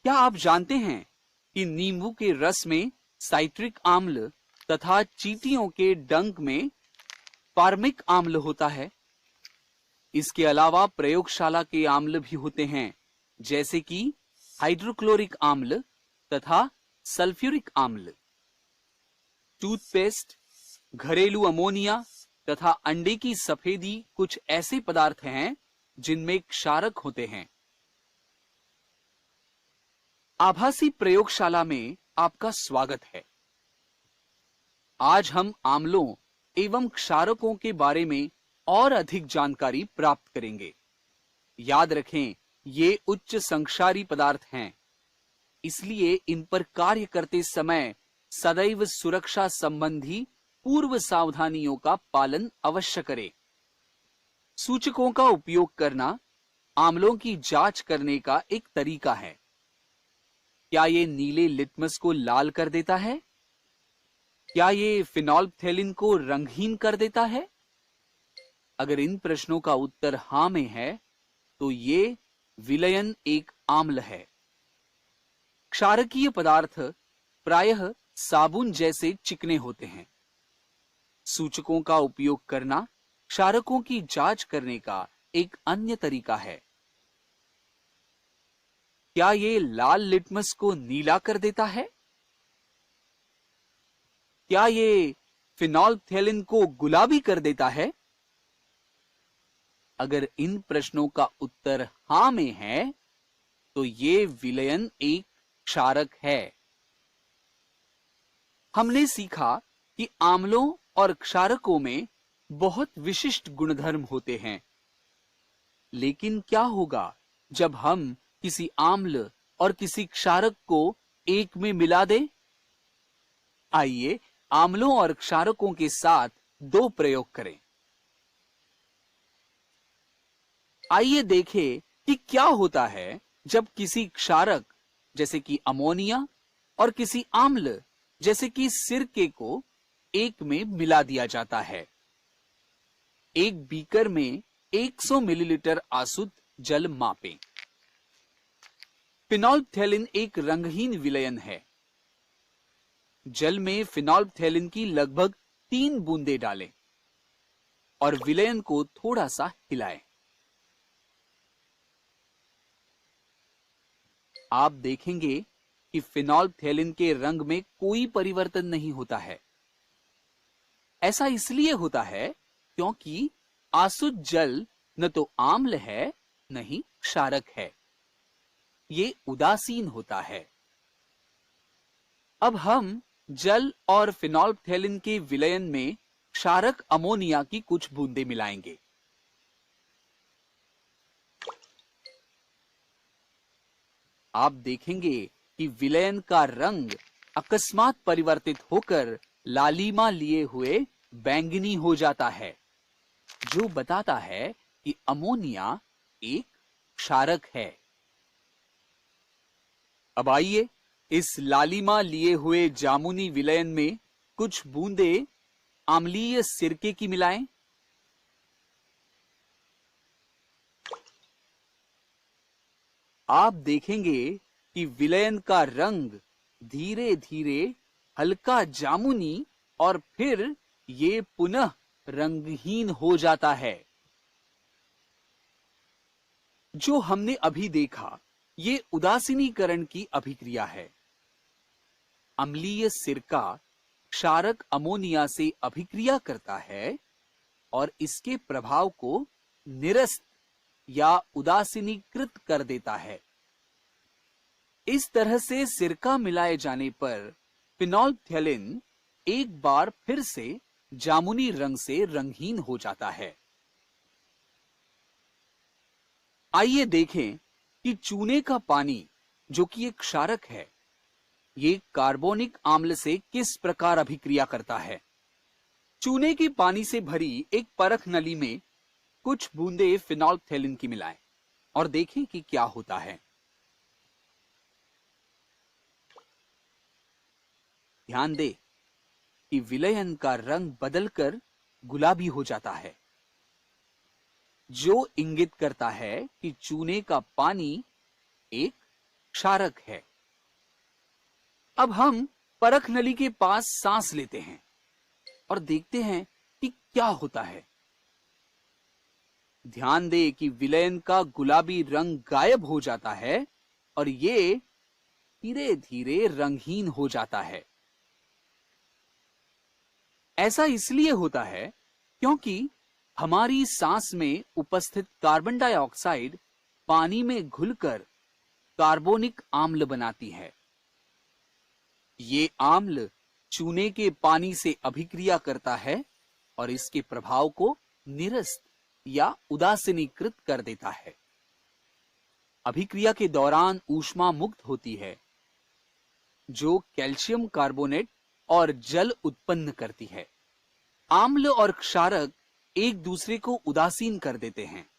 क्या आप जानते हैं कि नींबू के रस में साइट्रिक आम्ल तथा चींटियों के डंक में फार्मिक आम्ल होता है। इसके अलावा प्रयोगशाला के आम्ल भी होते हैं, जैसे कि हाइड्रोक्लोरिक आम्ल तथा सल्फ्यूरिक आम्ल। टूथपेस्ट, घरेलू अमोनिया तथा अंडे की सफेदी कुछ ऐसे पदार्थ हैं जिनमें क्षारक होते हैं। आभासी प्रयोगशाला में आपका स्वागत है। आज हम आम्लों एवं क्षारकों के बारे में और अधिक जानकारी प्राप्त करेंगे। याद रखें, ये उच्च संक्षारी पदार्थ हैं, इसलिए इन पर कार्य करते समय सदैव सुरक्षा संबंधी पूर्व सावधानियों का पालन अवश्य करें। सूचकों का उपयोग करना आम्लों की जांच करने का एक तरीका है। क्या ये नीले लिटमस को लाल कर देता है? क्या ये फिनोल्फ्थेलिन को रंगहीन कर देता है? अगर इन प्रश्नों का उत्तर हां में है, तो ये विलयन एक आम्ल है। क्षारकीय पदार्थ प्रायः साबुन जैसे चिकने होते हैं। सूचकों का उपयोग करना क्षारकों की जांच करने का एक अन्य तरीका है। क्या ये लाल लिटमस को नीला कर देता है? क्या ये फिनोल्फ्थेलिन को गुलाबी कर देता है? अगर इन प्रश्नों का उत्तर हां में है, तो ये विलयन एक क्षारक है। हमने सीखा कि आम्लों और क्षारकों में बहुत विशिष्ट गुणधर्म होते हैं। लेकिन क्या होगा जब हम किसी आम्ल और किसी क्षारक को एक में मिला दें? आइए आम्लों और क्षारकों के साथ दो प्रयोग करें। आइए देखें कि क्या होता है जब किसी क्षारक जैसे कि अमोनिया और किसी आम्ल जैसे कि सिरके को एक में मिला दिया जाता है। एक बीकर में 100 मिलीलीटर आसुत जल मापें। फिनोल्फ्थेलिन एक रंगहीन विलयन है। जल में फिनोल्फ्थेलिन की लगभग 3 बूंदें डालें और विलयन को थोड़ा सा हिलाएं। आप देखेंगे कि फिनोल्फ्थेलिन के रंग में कोई परिवर्तन नहीं होता है। ऐसा इसलिए होता है क्योंकि आसुत जल न तो आम्ल है न ही क्षारक है, ये उदासीन होता है। अब हम जल और फिनोल्फ्थेलिन के विलयन में क्षारक अमोनिया की कुछ बूंदें मिलाएंगे। आप देखेंगे कि विलयन का रंग अकस्मात परिवर्तित होकर लालिमा लिए हुए बैंगनी हो जाता है, जो बताता है कि अमोनिया एक क्षारक है। अब आइए इस लालिमा लिए हुए जामुनी विलयन में कुछ बूंदें अम्लीय सिरके की मिलाएं। आप देखेंगे कि विलयन का रंग धीरे धीरे हल्का जामुनी और फिर ये पुनः रंगहीन हो जाता है। जो हमने अभी देखा, ये उदासीनीकरण की अभिक्रिया है। अम्लीय सिरका क्षारक अमोनिया से अभिक्रिया करता है और इसके प्रभाव को निरस्त या उदासीनीकृत कर देता है। इस तरह से सिरका मिलाए जाने पर फिनोल्फ्थेलिन एक बार फिर से जामुनी रंग से रंगहीन हो जाता है। आइए देखें कि चूने का पानी, जो कि एक क्षारक है, ये कार्बोनिक आम्ल से किस प्रकार अभिक्रिया करता है। चूने के पानी से भरी एक परख नली में कुछ बूंदें फिनोल्फ्थेलिन की मिलाएं और देखें कि क्या होता है। ध्यान दें कि विलयन का रंग बदलकर गुलाबी हो जाता है, जो इंगित करता है कि चूने का पानी एक क्षारक है। अब हम परख नली के पास सांस लेते हैं और देखते हैं कि क्या होता है। ध्यान दें कि विलयन का गुलाबी रंग गायब हो जाता है और ये धीरे धीरे रंगहीन हो जाता है। ऐसा इसलिए होता है क्योंकि हमारी सांस में उपस्थित कार्बन डाइऑक्साइड पानी में घुलकर कार्बोनिक आम्ल बनाती है। ये आम्ल चूने के पानी से अभिक्रिया करता है और इसके प्रभाव को निरस्त या उदासीनीकृत कर देता है। अभिक्रिया के दौरान ऊष्मा मुक्त होती है जो कैल्शियम कार्बोनेट और जल उत्पन्न करती है। आम्ल और क्षारक एक दूसरे को उदासीन कर देते हैं।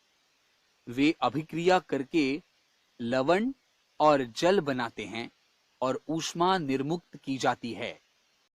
वे अभिक्रिया करके लवण और जल बनाते हैं और ऊष्मा निर्मुक्त की जाती है।